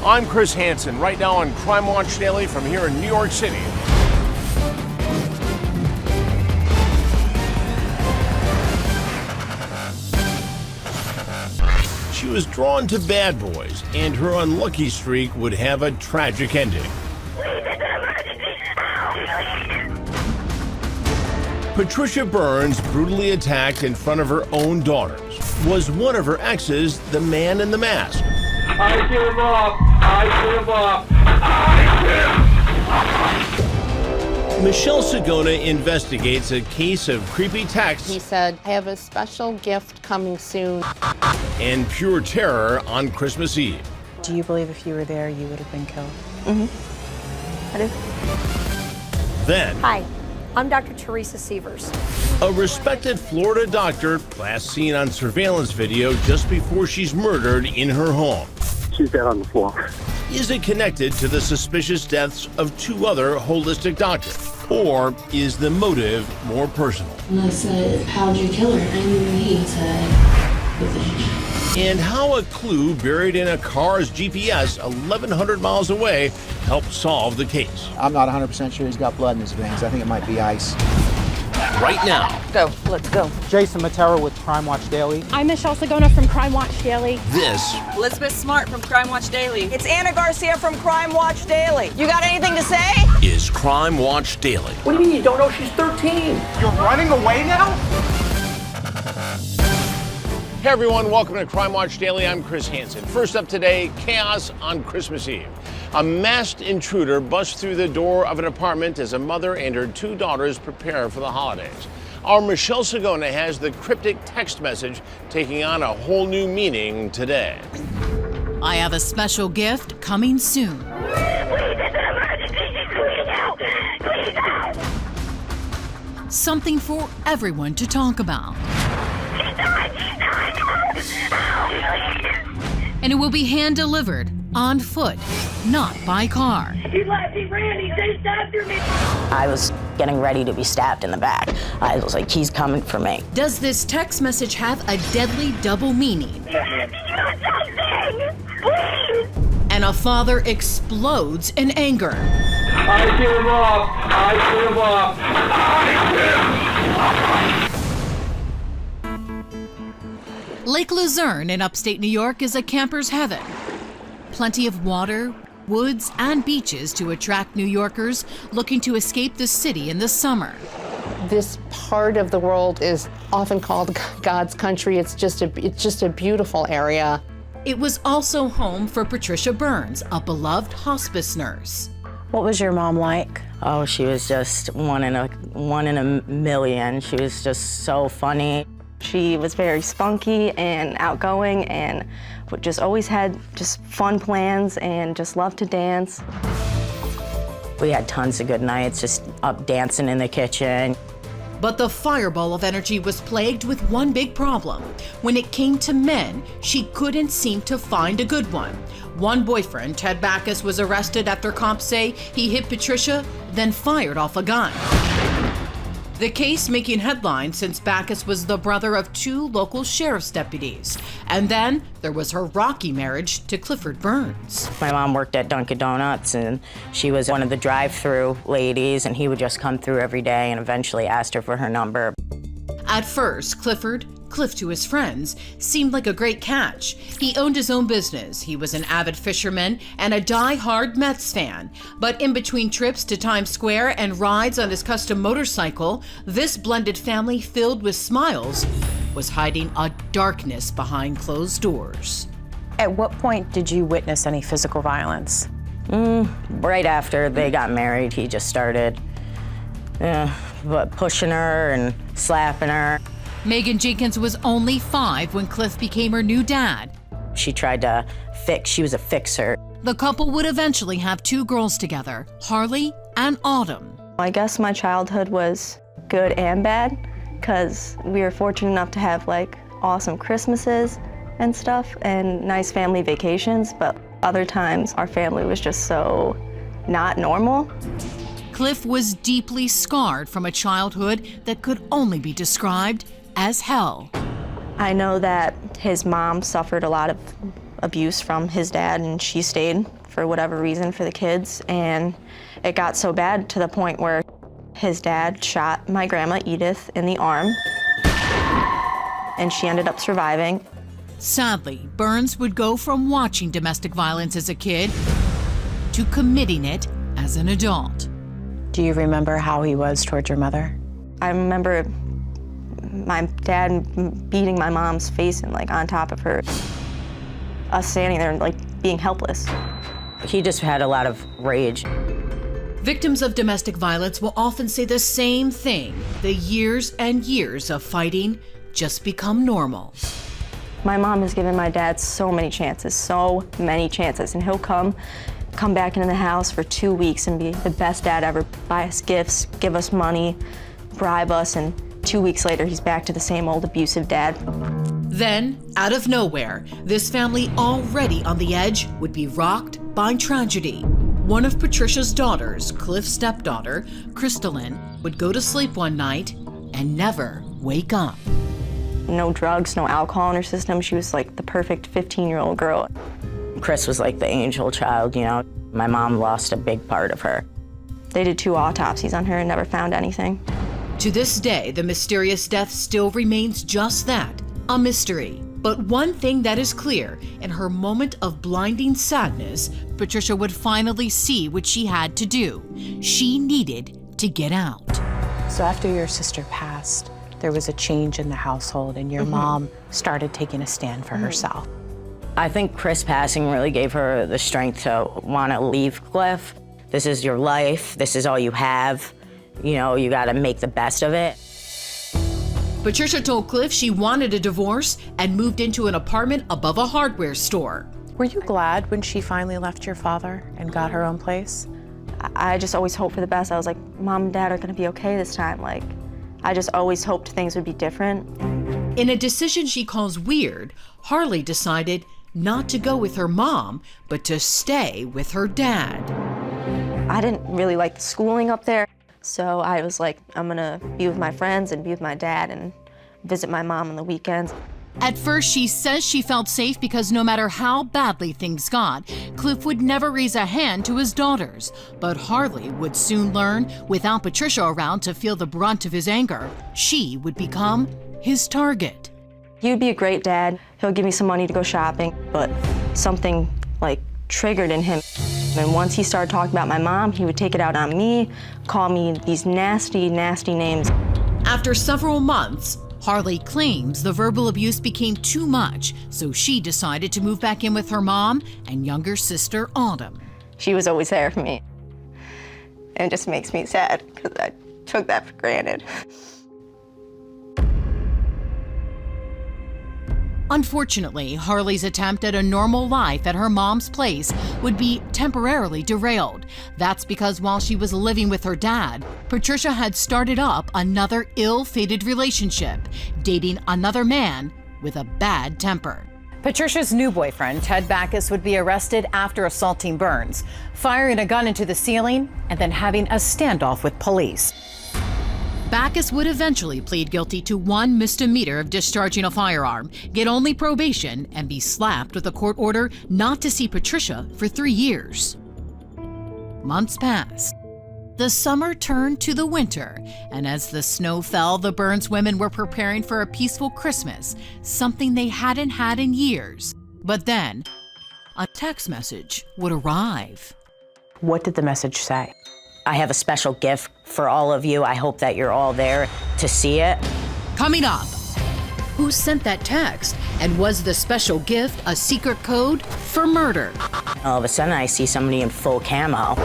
I'm Chris Hansen, right now on Crime Watch Daily from here in New York City. She was drawn to bad boys, and her unlucky streak would have a tragic ending. Patricia Burns, brutally attacked in front of her own daughters. Was one of her exes the man in the mask? I give up. I give up. I give up. Michelle Sagona investigates a case of creepy texts. He said, I have a special gift coming soon. And pure terror on Christmas Eve. Do you believe if you were there, you would have been killed? Mm-hmm. I do. Then, Hi, I'm Dr. Teresa Sievers. a respected Florida doctor, last seen on surveillance video just before she's murdered in her home. She's dead on the floor. Is it connected to the suspicious deaths of two other holistic doctors? Or is the motive more personal? And I said, how'd you kill her? And he said, with a hand. And how a clue buried in a car's GPS 1,100 miles away helped solve the case. I'm not 100% sure he's got blood in his veins. I think it might be ice. Right now. Go, let's go. Jason Matera with Crime Watch Daily. I'm Michelle Sagona from Crime Watch Daily. This Elizabeth Smart from Crime Watch Daily. It's Anna Garcia from Crime Watch Daily. You got anything to say? is Crime Watch Daily. What do you mean you don't know she's 13? You're running away now? Hey everyone, welcome to Crime Watch Daily. I'm Chris Hansen. First up today, chaos on Christmas Eve. A masked intruder busts through the door of an apartment as a mother and her two daughters prepare for the holidays. Our Michelle Sagona has the cryptic text message taking on a whole new meaning today. I have a special gift coming soon. Something for everyone to talk about. And it will be hand-delivered, on foot, not by car. He ran, he chased after me. I was getting ready to be stabbed in the back. I was like, he's coming for me. Does this text message have a deadly double meaning? And a father explodes in anger. I give up. I give up. I give up. Lake Luzerne in upstate New York is a camper's heaven. Plenty of water, woods, and beaches to attract New Yorkers looking to escape the city in the summer. This part of the world is often called God's country. It's just a beautiful area. It was also home for Patricia Burns, a beloved hospice nurse. What was your mom like? Oh, she was just one in a million. She was just so funny. She was very spunky and outgoing and just always had just fun plans and just loved to dance. We had tons of good nights, just up dancing in the kitchen. But the fireball of energy was plagued with one big problem. When it came to men, she couldn't seem to find a good one. One boyfriend, Ted Backus, was arrested after cops say he hit Patricia, then fired off a gun. The case making headlines since Backus was the brother of two local sheriff's deputies. And then there was her rocky marriage to Clifford Burns. My mom worked at Dunkin' Donuts, and she was one of the drive-through ladies, and he would just come through every day and eventually asked her for her number. At first, Cliff to his friends, seemed like a great catch. He owned his own business, he was an avid fisherman, and a die-hard Mets fan. But in between trips to Times Square and rides on his custom motorcycle, this blended family filled with smiles was hiding a darkness behind closed doors. At what point did you witness any physical violence? Right after they got married, he just started pushing her and slapping her. Megan Jenkins was only 5 when Cliff became her new dad. She tried to she was a fixer. The couple would eventually have 2 girls together, Harley and Autumn. I guess my childhood was good and bad because we were fortunate enough to have like awesome Christmases and stuff and nice family vacations, but other times our family was just so not normal. Cliff was deeply scarred from a childhood that could only be described as hell. I know that his mom suffered a lot of abuse from his dad, and she stayed for whatever reason for the kids. And it got so bad to the point where his dad shot my grandma Edith in the arm, and she ended up surviving. Sadly, Burns would go from watching domestic violence as a kid to committing it as an adult. Do you remember how he was towards your mother? I remember my dad beating my mom's face and like on top of her, us standing there like being helpless. He just had a lot of rage. Victims of domestic violence will often say the same thing. The years and years of fighting just become normal. My mom has given my dad so many chances, and he'll come back into the house for 2 weeks and be the best dad ever, buy us gifts, give us money, bribe us, and 2 weeks later he's back to the same old abusive dad. Then, out of nowhere, this family already on the edge would be rocked by tragedy. One of Patricia's daughters, Cliff's stepdaughter, Crystalline, would go to sleep one night and never wake up. No drugs, no alcohol in her system. She was like the perfect 15-year-old girl. Chris was like the angel child, you know. My mom lost a big part of her. They did 2 autopsies on her and never found anything. To this day, the mysterious death still remains just that, a mystery. But one thing that is clear, in her moment of blinding sadness, Patricia would finally see what she had to do. She needed to get out. So after your sister passed, there was a change in the household and your mom started taking a stand for herself. I think Chris passing really gave her the strength to want to leave Cliff. This is your life. This is all you have. You know, you got to make the best of it. Patricia told Cliff she wanted a divorce and moved into an apartment above a hardware store. Were you glad when she finally left your father and got her own place? I just always hoped for the best. I was like, Mom and Dad are gonna be okay this time. Like, I just always hoped things would be different. In a decision she calls weird, Harley decided not to go with her mom, but to stay with her dad. I didn't really like the schooling up there, so I was like, I'm gonna be with my friends and be with my dad and visit my mom on the weekends. At first, she says she felt safe because no matter how badly things got, Cliff would never raise a hand to his daughters. But Harley would soon learn, without Patricia around to feel the brunt of his anger, she would become his target. He would be a great dad. He'll give me some money to go shopping, but something like triggered in him. And once he started talking about my mom, he would take it out on me, call me these nasty, nasty names. After several months, Harley claims the verbal abuse became too much, so she decided to move back in with her mom and younger sister, Autumn. She was always there for me. And it just makes me sad because I took that for granted. Unfortunately, Harley's attempt at a normal life at her mom's place would be temporarily derailed. That's because while she was living with her dad, Patricia had started up another ill-fated relationship, dating another man with a bad temper. Patricia's new boyfriend, Ted Backus, would be arrested after assaulting Burns, firing a gun into the ceiling, and then having a standoff with police. Backus would eventually plead guilty to 1 misdemeanor of discharging a firearm, get only probation, and be slapped with a court order not to see Patricia for 3 years. Months passed. The summer turned to the winter, and as the snow fell, the Burns women were preparing for a peaceful Christmas, something they hadn't had in years. But then, a text message would arrive. What did the message say? I have a special gift for all of you. I hope that you're all there to see it. Coming up, who sent that text? And was the special gift a secret code for murder? All of a sudden, I see somebody in full camo,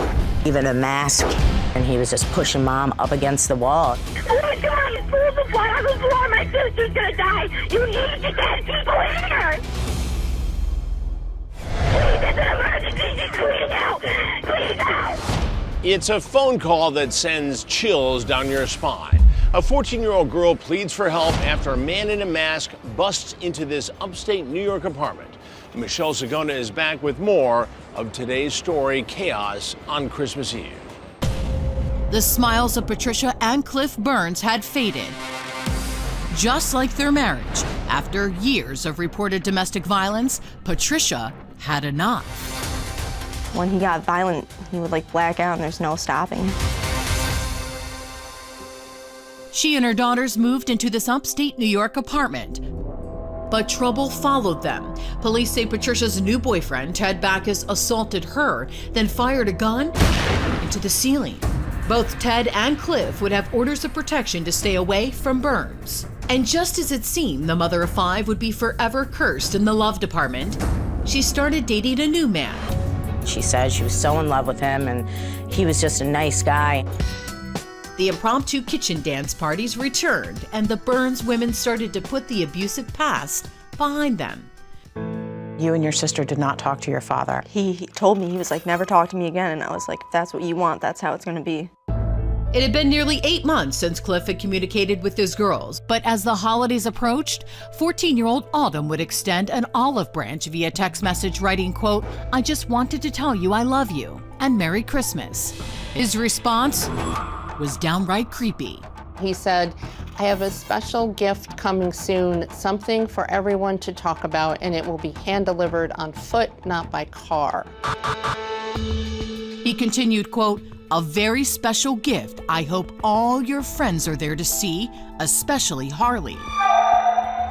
even a mask, and he was just pushing Mom up against the wall. Oh my God, it's full of blood. My sister's gonna die. You need to get people here. Please, it's an emergency. She's bleeding out. Please help. It's a phone call that sends chills down your spine. A 14-year-old girl pleads for help after a man in a mask busts into this upstate New York apartment. Michelle Sagona is back with more of today's story, Chaos on Christmas Eve. The smiles of Patricia and Cliff Burns had faded. Just like their marriage, After years of reported domestic violence, Patricia had enough. When he got violent, he would like black out and there's no stopping. She and her daughters moved into this upstate New York apartment. But trouble followed them. Police say Patricia's new boyfriend, Ted Backus, assaulted her, then fired a gun into the ceiling. Both Ted and Cliff would have orders of protection to stay away from burns. And just as it seemed the mother of 5 would be forever cursed in the love department, she started dating a new man. She said she was so in love with him and he was just a nice guy. The impromptu kitchen dance parties returned, and the Burns women started to put the abusive past behind them. You and your sister did not talk to your father. He told me, he was like, never talk to me again. And I was like, if that's what you want, that's how it's gonna be. It had been nearly 8 months since Cliff had communicated with his girls, but as the holidays approached, 14-year-old Autumn would extend an olive branch via text message writing, quote, "I just wanted to tell you I love you and Merry Christmas." His response was downright creepy. He said, "I have a special gift coming soon, something for everyone to talk about, and it will be hand-delivered on foot, not by car." He continued, quote, "A very special gift I hope all your friends are there to see, especially Harley."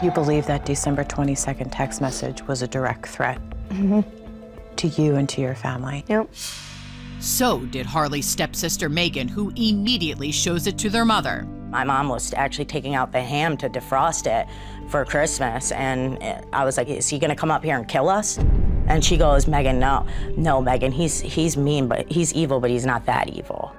You believe that December 22nd text message was a direct threat to you and to your family? Yep. So did Harley's stepsister Megan, who immediately shows it to their mother. My mom was actually taking out the ham to defrost it for Christmas, and I was like, is he gonna come up here and kill us? And she goes, Megan, no, Megan, he's mean, but he's evil, but he's not that evil.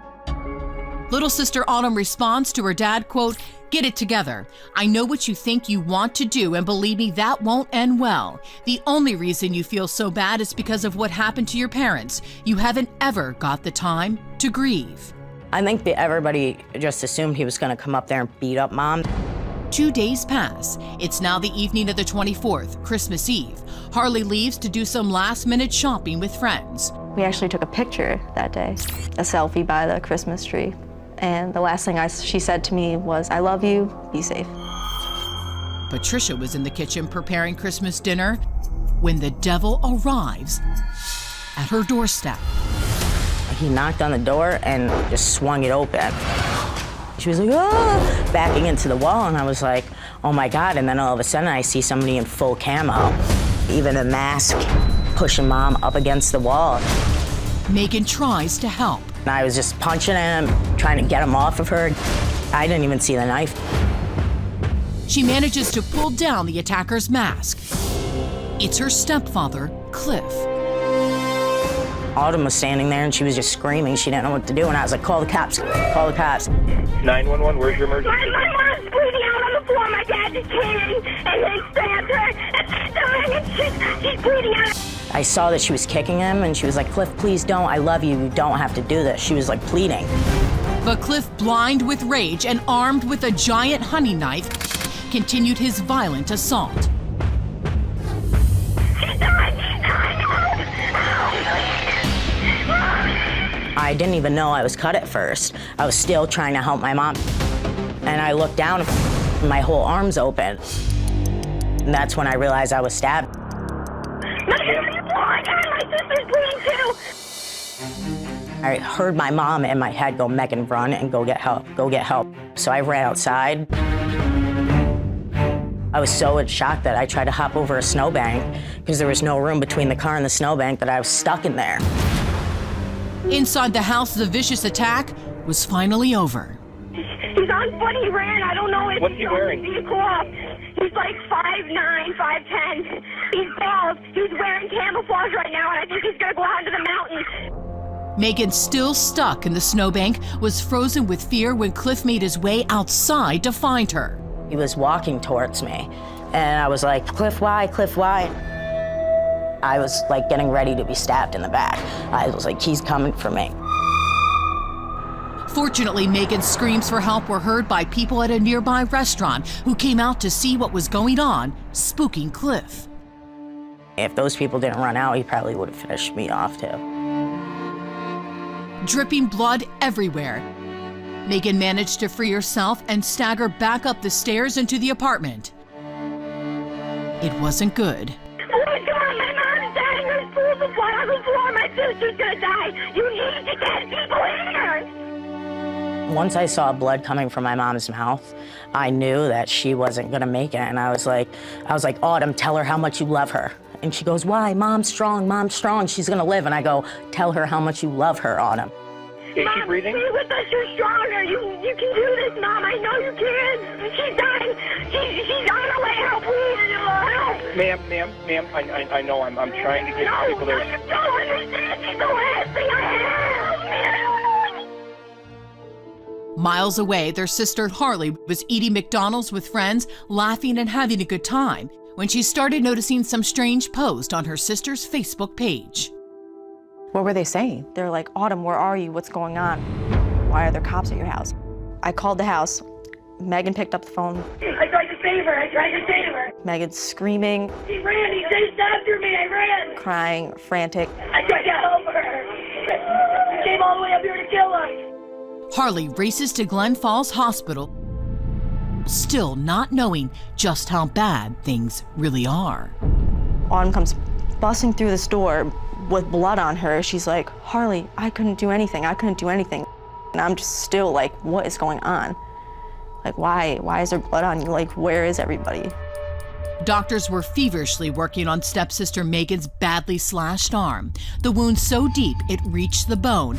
Little sister Autumn responds to her dad, quote, "Get it together. I know what you think you want to do, and believe me, that won't end well. The only reason you feel so bad is because of what happened to your parents. You haven't ever got the time to grieve." I think that everybody just assumed he was gonna come up there and beat up Mom. 2 days pass. It's now the evening of the 24th, Christmas Eve. Harley leaves to do some last-minute shopping with friends. We actually took a picture that day, a selfie by the Christmas tree. And the last thing she said to me was, "I love you, be safe." Patricia was in the kitchen preparing Christmas dinner when the devil arrives at her doorstep. He knocked on the door and just swung it open. She was like, oh, backing into the wall, and I was like, oh my God, and then all of a sudden I see somebody in full camo, even a mask, pushing Mom up against the wall. Megan tries to help. And I was just punching him, trying to get him off of her. I didn't even see the knife. She manages to pull down the attacker's mask. It's her stepfather, Cliff. Autumn was standing there and she was just screaming. She didn't know what to do, and I was like, call the cops, call the cops. 911, where's your emergency? My mom's bleeding out on the floor. My dad just came in and then stabbed her and she's dying and she's bleeding out. I saw that she was kicking him, and she was like, Cliff, please don't, I love you, you don't have to do this. She was like pleading. But Cliff, blind with rage and armed with a giant honey knife, continued his violent assault. I didn't even know I was cut at first. I was still trying to help my mom. And I looked down, and my whole arm's open. And that's when I realized I was stabbed. I heard my mom in my head go, Megan, run and go get help, go get help. So I ran outside. I was so in shock that I tried to hop over a snowbank because there was no room between the car and the snowbank, that I was stuck in there. Inside the house, the vicious attack was finally over. He's on foot, he ran, I don't know if What's he wearing? He's like 5'9", 5'10". He's bald, he's wearing camouflage right now, and I think he's gonna go out into the mountains. Megan, still stuck in the snowbank, was frozen with fear when Cliff made his way outside to find her. He was walking towards me, and I was like, Cliff, why? Cliff, why? I was like getting ready to be stabbed in the back. I was like, he's coming for me. Fortunately, Megan's screams for help were heard by people at a nearby restaurant who came out to see what was going on, spooking Cliff. If those people didn't run out, he probably would have finished me off too. Dripping blood everywhere, Megan managed to free herself and stagger back up the stairs into the apartment. It wasn't good. Oh my God, my mom's dying. There's pools of blood on the floor. My sister's gonna die. You need to get people here. Once I saw blood coming from my mom's mouth, I knew that she wasn't gonna make it. And I was like, Autumn, tell her how much you love her. And she goes, why? Mom's strong, she's gonna live. And I go, tell her how much you love her, Autumn. Is she breathing? Stay with us, you're stronger. You can do this, Mom. I know you can. She's dying. She's on her way. Help, please. Help. Ma'am, I know I'm trying to get people there. You don't understand. She's the last thing I have. Miles away, their sister Harley was eating McDonald's with friends, laughing and having a good time, when she started noticing some strange post on her sister's Facebook page. What were they saying? They're like, Autumn, where are you? What's going on? Why are there cops at your house? I called the house. Megan picked up the phone. I tried to save her. Megan's screaming. She ran. He chased after me. I ran. Crying, frantic. I tried to help her. She came all the way up here to kill us. Harley races to Glen Falls Hospital, still not knowing just how bad things really are. Autumn comes busting through this door with blood on her. She's like, Harley, I couldn't do anything. And I'm just still like, what is going on? Like, why is there blood on you? Like, where is everybody? Doctors were feverishly working on stepsister Megan's badly slashed arm, the wound so deep it reached the bone,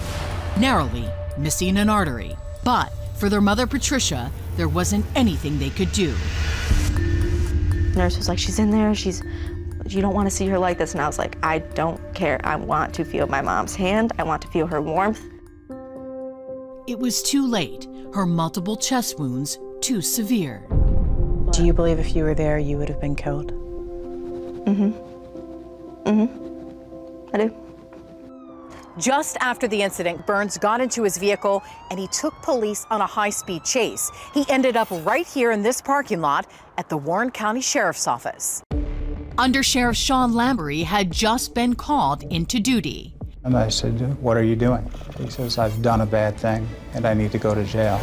narrowly missing an artery. But for their mother, Patricia, there wasn't anything they could do. The nurse was like, she's in there, you don't want to see her like this. And I was like, I don't care. I want to feel my mom's hand. I want to feel her warmth. It was too late. Her multiple chest wounds too severe. Do you believe if you were there, you would have been killed? I do. Just after the incident, Burns got into his vehicle and he took police on a high-speed chase. He ended up right here in this parking lot at the Warren County Sheriff's Office. Under Sheriff Sean Lambery had just been called into duty. And I said, what are you doing? He says, I've done a bad thing and I need to go to jail.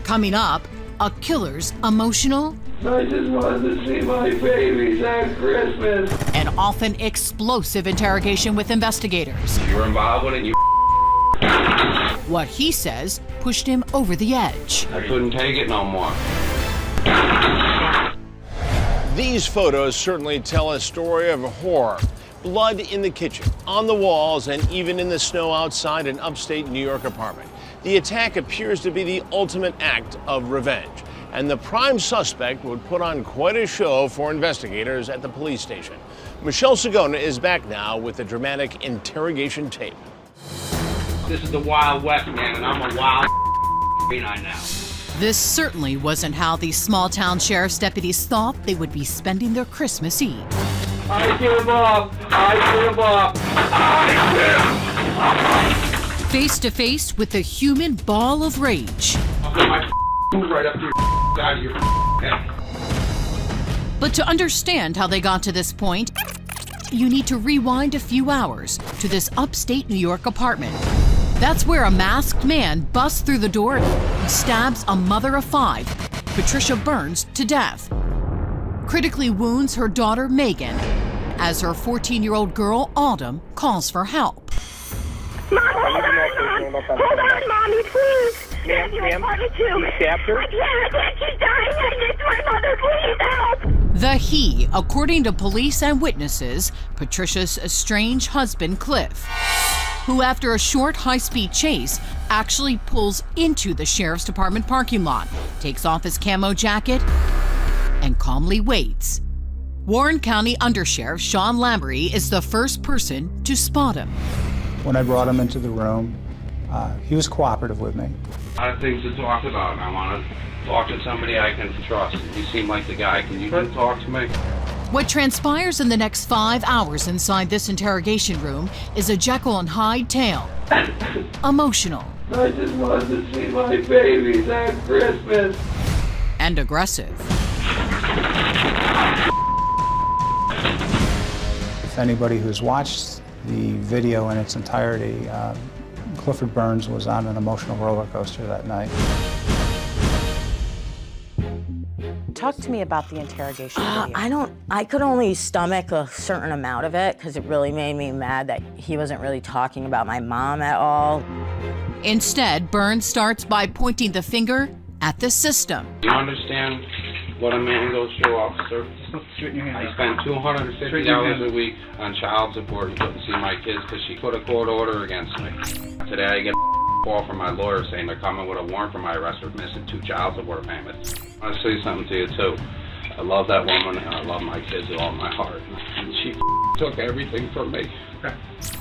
Coming up, a killer's emotional I just wanted to see my babies at Christmas. and often explosive interrogation with investigators. You were involved with it, you What he says pushed him over the edge. I couldn't take it no more. These photos certainly tell a story of horror. Blood in the kitchen, on the walls, and even in the snow outside an upstate New York apartment. The attack appears to be the ultimate act of revenge, and the prime suspect would put on quite a show for investigators at the police station. Michelle Sagona is back now with the dramatic interrogation tape. This is the Wild West, man, and I'm a wild I now. This certainly wasn't how these small-town sheriff's deputies thought they would be spending their Christmas Eve. I give up. Face to face with the human ball of rage. I'll put my right up to your out of your head. But to understand how they got to this point, you need to rewind a few hours to this upstate New York apartment. That's where a masked man busts through the door and stabs a mother of 5, Patricia Burns, to death. Critically wounds her daughter Megan as her 14-year-old girl Autumn calls for help. Mom, hold on, Mom. Hold on, Mommy, please. Ma'am, you stabbed her? I can't. She's dying. It's my mother. Please help. The he, according to police and witnesses, Patricia's estranged husband Cliff, who after a short high-speed chase actually pulls into the sheriff's department parking lot, takes off his camo jacket, and calmly waits. Warren County Undersheriff Sean Lambery is the first person to spot him. When I brought him into the room, he was cooperative with me. A lot of things to talk about. I want to talk to somebody I can trust. You seem like the guy. Can you just talk to me? What transpires in the next 5 hours inside this interrogation room is a Jekyll and Hyde tale. Emotional. I just wanted to see my babies at Christmas. And aggressive. If anybody who's watched the video in its entirety, Clifford Burns was on an emotional roller coaster that night. Talk to me about the interrogation video. I could only stomach a certain amount of it because it really made me mad that he wasn't really talking about my mom at all. Instead, Burns starts by pointing the finger at the system. Do you understand what a man goes through, officer? I spend $250 a week on child support and couldn't see my kids because she put a court order against me. Today I get a call from my lawyer saying they're coming with a warrant for my arrest for missing 2 child support payments. I want to say something to you too. I love that woman and I love my kids with all my heart. And she took everything from me.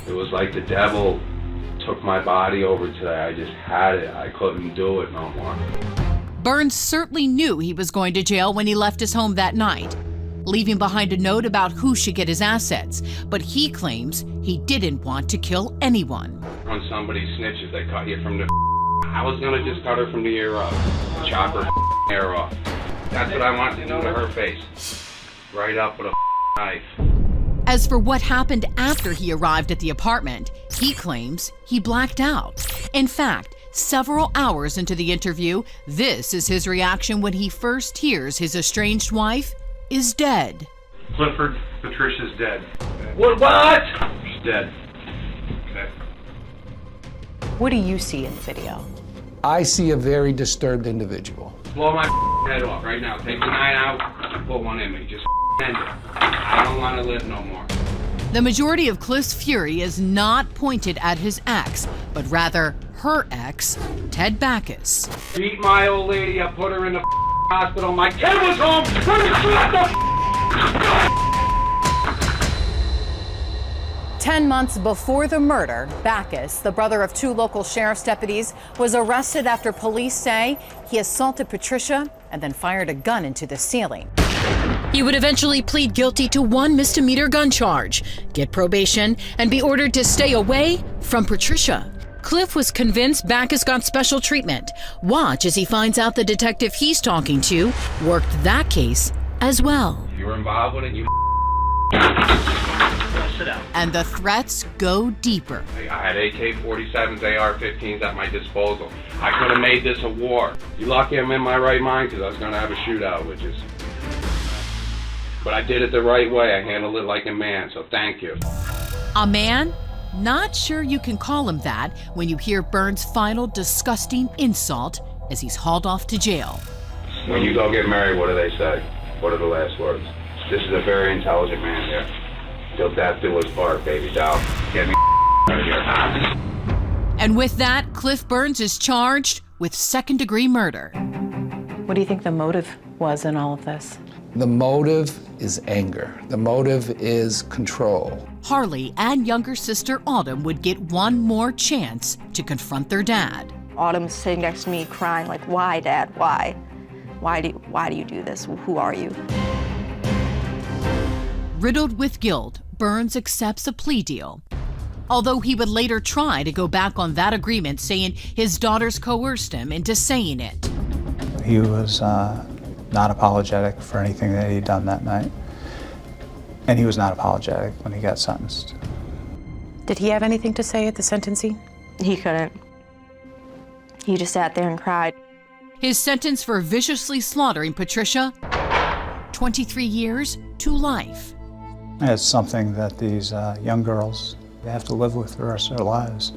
It was like the devil took my body over today. I just had it. I couldn't do it no more. Burns certainly knew he was going to jail when he left his home that night, leaving behind a note about who should get his assets. But he claims he didn't want to kill anyone. When somebody snitches, they cut you from the I was going to just cut her from the ear up, chop her hair off. That's what I wanted to do to her face. Right up with a knife. As for what happened after he arrived at the apartment, he claims he blacked out. In fact, several hours into the interview, this is his reaction when he first hears his estranged wife is dead. Clifford, Patricia's dead. What? She's dead. Okay. What do you see in the video? I see a very disturbed individual. Blow my head off right now. Take the 9 out and put one in me. Just end it. I don't want to live no more. The majority of Cliff's fury is not pointed at his ex, but rather her ex, Ted Backus. Beat my old lady up, put her in the hospital. My kid was home. What the 10 months before the murder, Backus, the brother of 2 local sheriff's deputies, was arrested after police say he assaulted Patricia and then fired a gun into the ceiling. He would eventually plead guilty to 1 misdemeanor gun charge, get probation, and be ordered to stay away from Patricia. Cliff was convinced Backus got special treatment. Watch as he finds out the detective he's talking to worked that case as well. You were involved with it, you Sit down. And the threats go deeper. I had AK-47s, AR-15s at my disposal. I could have made this a war. You lucky I'm in my right mind because I was going to have a shootout with you. But I did it the right way. I handled it like a man, so thank you. A man? Not sure you can call him that when you hear Burns' final disgusting insult as he's hauled off to jail. When you go get married, what do they say? What are the last words? This is a very intelligent man here. Till death do us part, baby doll. Get me out of here. And with that, Cliff Burns is charged with 2nd-degree murder. What do you think the motive was in all of this? The motive is anger. The motive is control. Harley and younger sister Autumn would get one more chance to confront their dad. Autumn's sitting next to me crying like, why, Dad, why? Why do you do this? Who are you? Riddled with guilt, Burns accepts a plea deal. Although he would later try to go back on that agreement, saying his daughters coerced him into saying it. He was not apologetic for anything that he'd done that night. And he was not apologetic when he got sentenced. Did he have anything to say at the sentencing? He couldn't. He just sat there and cried. His sentence for viciously slaughtering Patricia, 23 years to life. It's something that these young girls, they have to live with the rest of their lives.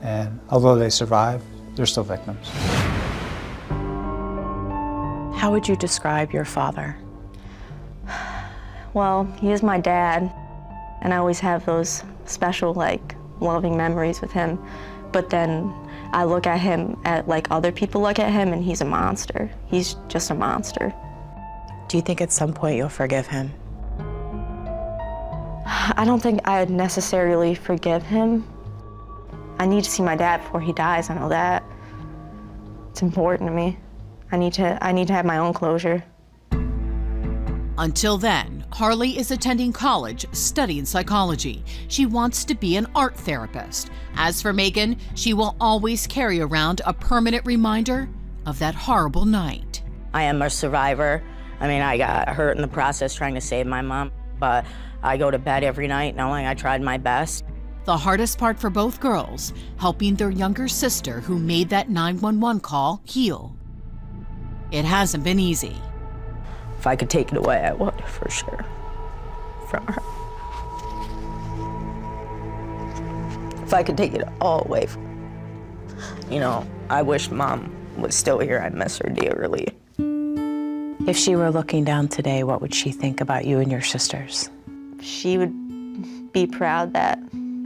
And although they survive, they're still victims. How would you describe your father? Well, he is my dad, and I always have those special, loving memories with him. But then I look at him like other people look at him, and he's a monster. He's just a monster. Do you think at some point you'll forgive him? I don't think I'd necessarily forgive him. I need to see my dad before he dies, I know that. It's important to me. I need to have my own closure. Until then, Harley is attending college, studying psychology. She wants to be an art therapist. As for Megan, she will always carry around a permanent reminder of that horrible night. I am a survivor. I mean, I got hurt in the process trying to save my mom, but I go to bed every night knowing I tried my best. The hardest part for both girls, helping their younger sister who made that 911 call heal. It hasn't been easy. If I could take it away, I would, for sure, from her. If I could take it all away from her. You know, I wish Mom was still here. I miss her dearly. If she were looking down today, what would she think about you and your sisters? She would be proud that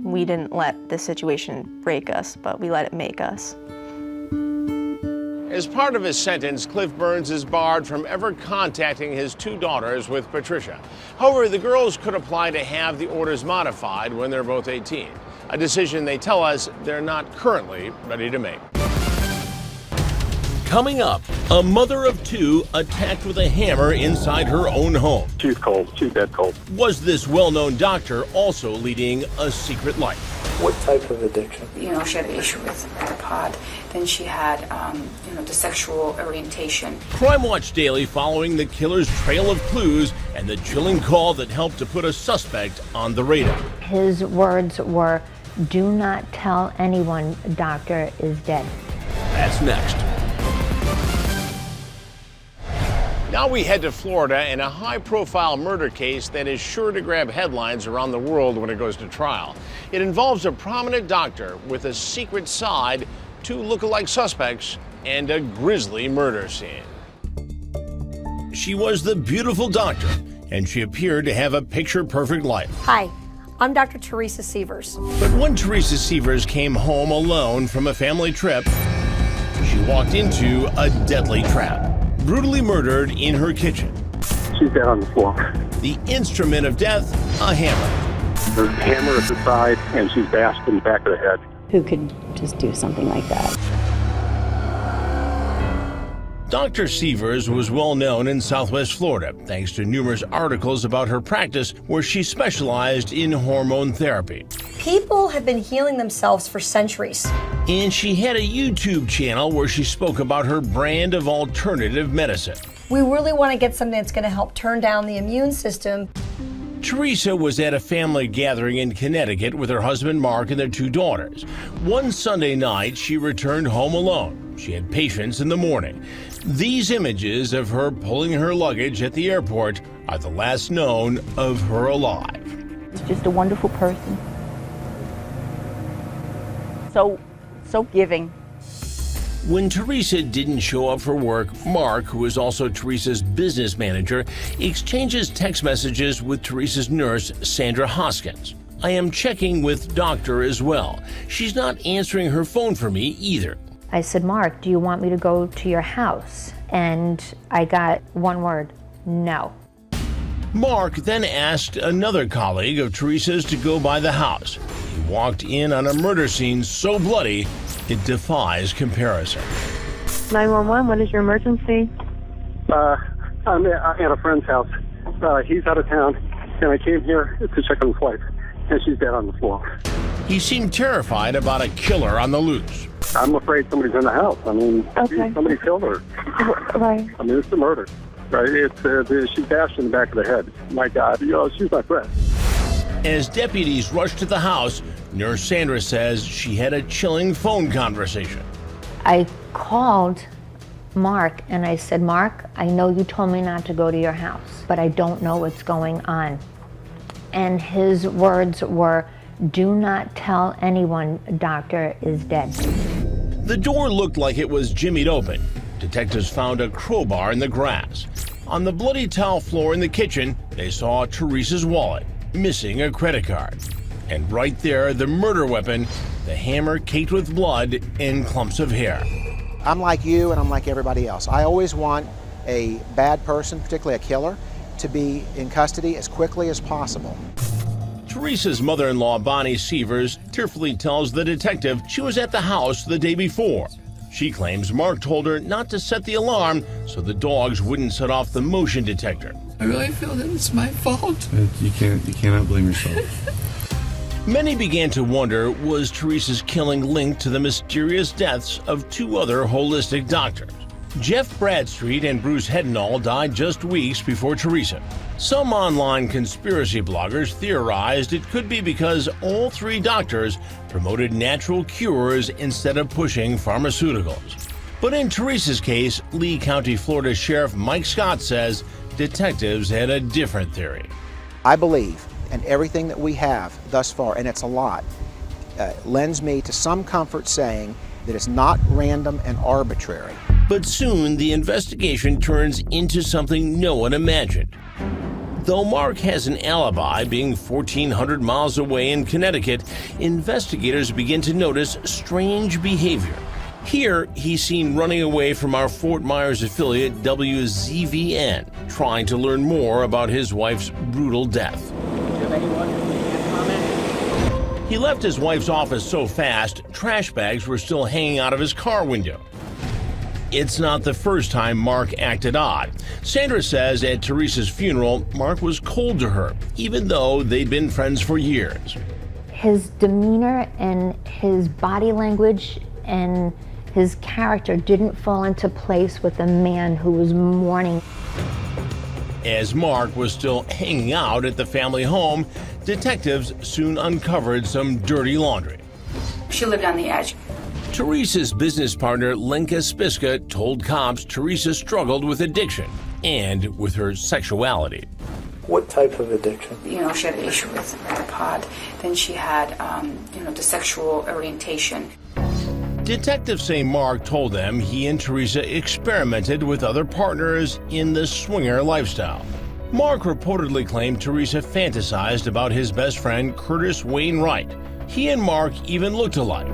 we didn't let the situation break us, but we let it make us. As part of his sentence, Cliff Burns is barred from ever contacting his 2 daughters with Patricia. However, the girls could apply to have the orders modified when they're both 18, a decision they tell us they're not currently ready to make. Coming up, a mother of 2 attacked with a hammer inside her own home. She's cold. She's dead cold. Was this well-known doctor also leading a secret life? What type of addiction? You know, she had an issue with the pot. Then she had, the sexual orientation. Crime Watch Daily following the killer's trail of clues and the chilling call that helped to put a suspect on the radar. His words were, "Do not tell anyone doctor is dead." That's next. Now we head to Florida and a high-profile murder case that is sure to grab headlines around the world when it goes to trial. It involves a prominent doctor with a secret side, 2 look-alike suspects, and a grisly murder scene. She was the beautiful doctor, and she appeared to have a picture-perfect life. Hi, I'm Dr. Teresa Sievers. But when Teresa Sievers came home alone from a family trip, she walked into a deadly trap. Brutally murdered in her kitchen. She's dead on the floor. The instrument of death, a hammer. Her hammer at the side, and she's bashed in the back of the head. Who could just do something like that? Dr. Sievers was well known in Southwest Florida thanks to numerous articles about her practice where she specialized in hormone therapy. People have been healing themselves for centuries. And she had a YouTube channel where she spoke about her brand of alternative medicine. We really want to get something that's going to help turn down the immune system. Teresa was at a family gathering in Connecticut with her husband Mark and their 2 daughters. One Sunday night, she returned home alone. She had patients in the morning. These images of her pulling her luggage at the airport are the last known of her alive. He's just a wonderful person. So giving. When Teresa didn't show up for work, Mark, who is also Teresa's business manager, exchanges text messages with Teresa's nurse, Sandra Hoskins. I am checking with doctor as well. She's not answering her phone for me either. I said, "Mark, do you want me to go to your house?" And I got one word, "No." Mark then asked another colleague of Teresa's to go by the house. He walked in on a murder scene so bloody, it defies comparison. 911, what is your emergency? I'm at a friend's house. He's out of town, and I came here to check on his wife, and she's dead on the floor. He seemed terrified about a killer on the loose. I'm afraid somebody's in the house. I mean, Okay. somebody killed her. Right. I mean, it's a murder. Right? She's bashed in the back of the head. My God, she's my friend. As deputies rushed to the house, Nurse Sandra says she had a chilling phone conversation. I called Mark and I said, "Mark, I know you told me not to go to your house, but I don't know what's going on." And his words were, "Do not tell anyone doctor is dead." The door looked like it was jimmied open. Detectives found a crowbar in the grass. On the bloody tile floor in the kitchen, they saw Teresa's wallet, missing a credit card. And right there, the murder weapon, the hammer caked with blood and clumps of hair. I'm like you and I'm like everybody else. I always want a bad person, particularly a killer, to be in custody as quickly as possible. Teresa's mother-in-law, Bonnie Sievers, tearfully tells the detective she was at the house the day before. She claims Mark told her not to set the alarm so the dogs wouldn't set off the motion detector. I really feel that it's my fault. You cannot blame yourself. Many began to wonder, was Teresa's killing linked to the mysterious deaths of 2 other holistic doctors? Jeff Bradstreet and Bruce Hednall died just weeks before Teresa. Some online conspiracy bloggers theorized it could be because all 3 doctors promoted natural cures instead of pushing pharmaceuticals. But in Teresa's case, Lee County, Florida Sheriff Mike Scott says detectives had a different theory. I believe, and everything that we have thus far, and it's a lot, lends me to some comfort saying that it's not random and arbitrary. But soon the investigation turns into something no one imagined. Though Mark has an alibi, being 1,400 miles away in Connecticut, investigators begin to notice strange behavior. Here, he's seen running away from our Fort Myers affiliate WZVN, trying to learn more about his wife's brutal death. He left his wife's office so fast, trash bags were still hanging out of his car window. It's not the first time Mark acted odd. Sandra says at Teresa's funeral, Mark was cold to her, even though they'd been friends for years. His demeanor and his body language and his character didn't fall into place with a man who was mourning. As Mark was still hanging out at the family home, detectives soon uncovered some dirty laundry. She lived on the edge. Teresa's business partner, Lenka Spiska, told cops Teresa struggled with addiction and with her sexuality. What type of addiction? You know, she had an issue with the pot. Then she had, the sexual orientation. Detectives say Mark told them he and Teresa experimented with other partners in the swinger lifestyle. Mark reportedly claimed Teresa fantasized about his best friend, Curtis Wainwright. He and Mark even looked alike.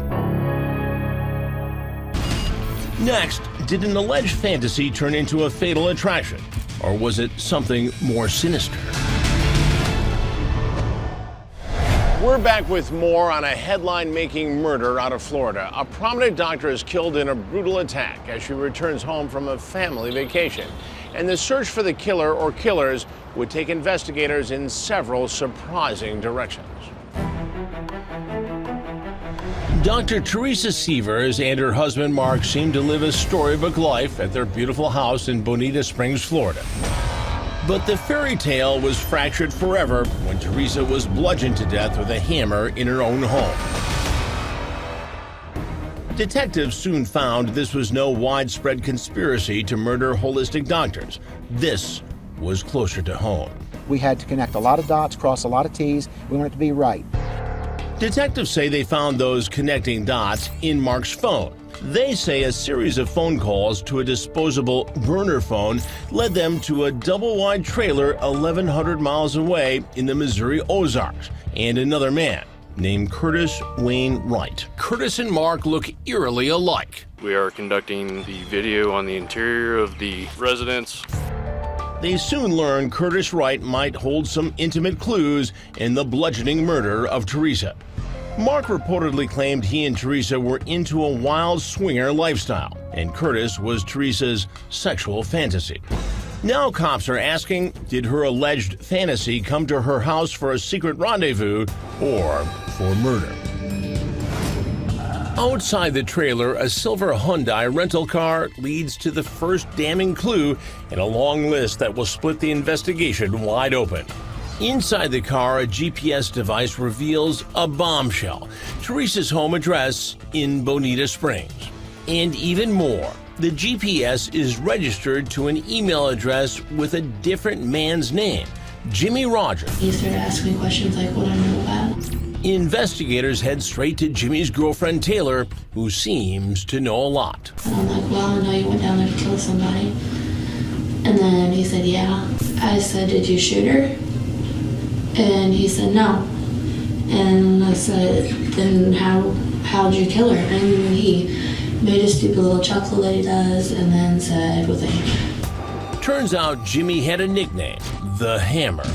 Next, did an alleged fantasy turn into a fatal attraction? Or was it something more sinister? We're back with more on a headline-making murder out of Florida. A prominent doctor is killed in a brutal attack as she returns home from a family vacation. And the search for the killer or killers would take investigators in several surprising directions. Dr. Teresa Sievers and her husband Mark seem to live a storybook life at their beautiful house in Bonita Springs, Florida. But the fairy tale was fractured forever when Teresa was bludgeoned to death with a hammer in her own home. Detectives soon found this was no widespread conspiracy to murder holistic doctors. This was closer to home. We had to connect a lot of dots, cross a lot of T's. We want it to be right. Detectives say they found those connecting dots in Mark's phone. They say a series of phone calls to a disposable burner phone led them to a double-wide trailer 1,100 miles away in the Missouri Ozarks, and another man named Curtis Wainwright. Curtis and Mark look eerily alike. We are conducting the video on the interior of the residence. They soon learned Curtis Wright might hold some intimate clues in the bludgeoning murder of Teresa. Mark reportedly claimed he and Teresa were into a wild swinger lifestyle, and Curtis was Teresa's sexual fantasy. Now cops are asking, did her alleged fantasy come to her house for a secret rendezvous or for murder? Outside the trailer, a silver Hyundai rental car leads to the first damning clue in a long list that will split the investigation wide open. Inside the car, a GPS device reveals a bombshell, Teresa's home address in Bonita Springs. And even more, the GPS is registered to an email address with a different man's name, Jimmy Rogers. He started asking me questions like what I know about. Investigators head straight to Jimmy's girlfriend, Taylor, who seems to know a lot. And I'm like, well, I know you went down there to kill somebody. And then he said, yeah. I said, did you shoot her? And he said, no. And I said, then how'd you kill her? And he made a stupid little chuckle that he does and then said, with a hammer. Turns out Jimmy had a nickname, the Hammer.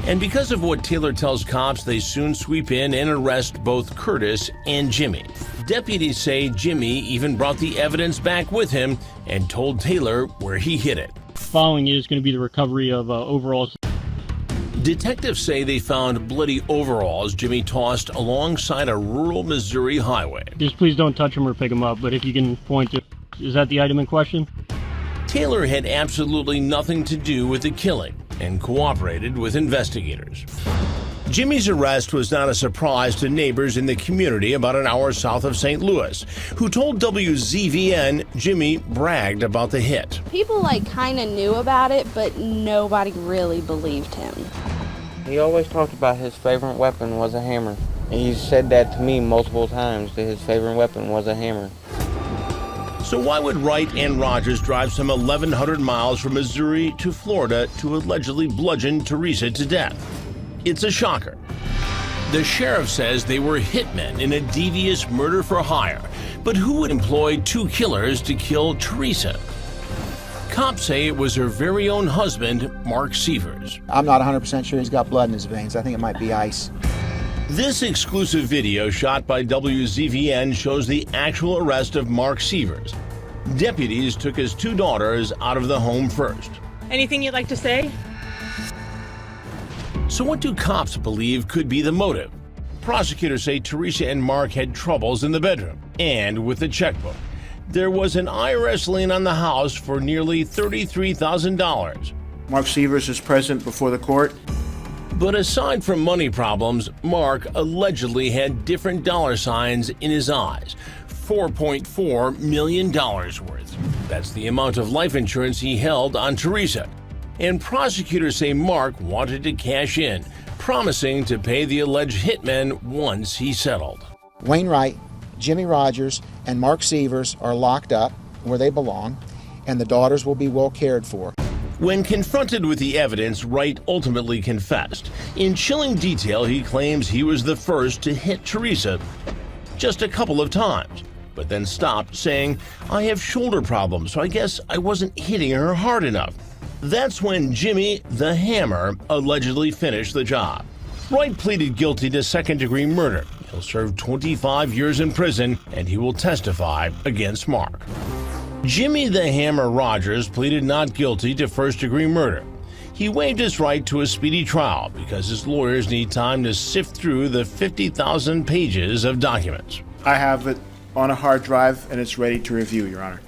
And because of what Taylor tells cops, they soon sweep in and arrest both Curtis and Jimmy. Deputies say Jimmy even brought the evidence back with him and told Taylor where he hid it. Following it is going to be the recovery of overalls. Detectives say they found bloody overalls Jimmy tossed alongside a rural Missouri highway. Just please don't touch them or pick them up, but if you can point to, is that the item in question? Taylor had absolutely nothing to do with the killing and cooperated with investigators. Jimmy's arrest was not a surprise to neighbors in the community about an hour south of St. Louis, who told WZVN Jimmy bragged about the hit. People kind of knew about it, but nobody really believed him. He always talked about his favorite weapon was a hammer. And he said that to me multiple times, that his favorite weapon was a hammer. So why would Wright and Rogers drive some 1,100 miles from Missouri to Florida to allegedly bludgeon Teresa to death? It's a shocker. The sheriff says they were hitmen in a devious murder for hire, but who would employ two killers to kill Teresa? Cops say it was her very own husband, Mark Sievers. I'm not 100% sure he's got blood in his veins. I think it might be ice. This exclusive video shot by WZVN shows the actual arrest of Mark Sievers. Deputies took his two daughters out of the home first. Anything you'd like to say? So what do cops believe could be the motive? Prosecutors say Teresa and Mark had troubles in the bedroom and with the checkbook. There was an IRS lien on the house for nearly $33,000. Mark Sievers is present before the court. But aside from money problems, Mark allegedly had different dollar signs in his eyes. $4.4 million worth. That's the amount of life insurance he held on Teresa. And prosecutors say Mark wanted to cash in, promising to pay the alleged hitmen once he settled. Wayne Wright, Jimmy Rogers, and Mark Sievers are locked up where they belong, and the daughters will be well cared for. When confronted with the evidence, Wright ultimately confessed. In chilling detail, he claims he was the first to hit Teresa just a couple of times, but then stopped, saying, "I have shoulder problems, so I guess I wasn't hitting her hard enough." That's when Jimmy the Hammer allegedly finished the job. Wright pleaded guilty to second-degree murder. He'll serve 25 years in prison, and he will testify against Mark. Jimmy the Hammer Rogers pleaded not guilty to first-degree murder. He waived his right to a speedy trial because his lawyers need time to sift through the 50,000 pages of documents. I have it on a hard drive and it's ready to review, Your Honor.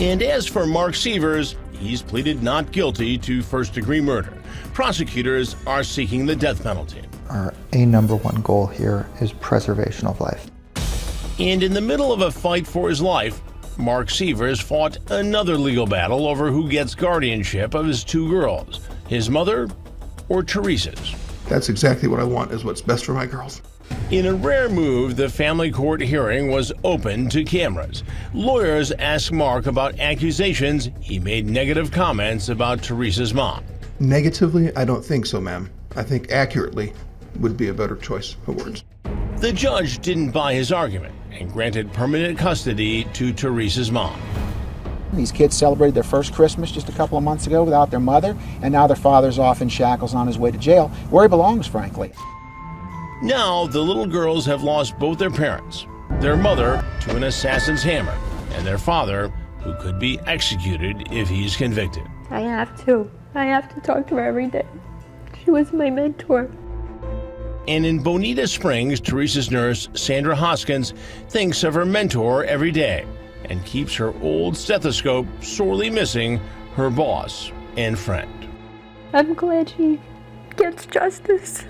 And as for Mark Sievers, he's pleaded not guilty to first-degree murder. Prosecutors are seeking the death penalty. Our #1 goal here is preservation of life. And in the middle of a fight for his life, Mark Sievers fought another legal battle over who gets guardianship of his two girls, his mother or Teresa's. That's exactly what I want, is what's best for my girls. In a rare move, the family court hearing was open to cameras. Lawyers asked Mark about accusations he made negative comments about Teresa's mom. Negatively, I don't think so, ma'am. I think accurately would be a better choice of words. The judge didn't buy his argument and granted permanent custody to Teresa's mom. These kids celebrated their first Christmas just a couple of months ago without their mother, and now their father's off in shackles on his way to jail, where he belongs, frankly. Now, the little girls have lost both their parents, their mother to an assassin's hammer, and their father, who could be executed if he's convicted. I have to talk to her every day. She was my mentor. And in Bonita Springs, Teresa's nurse, Sandra Hoskins, thinks of her mentor every day and keeps her old stethoscope sorely missing her boss and friend. I'm glad she gets justice.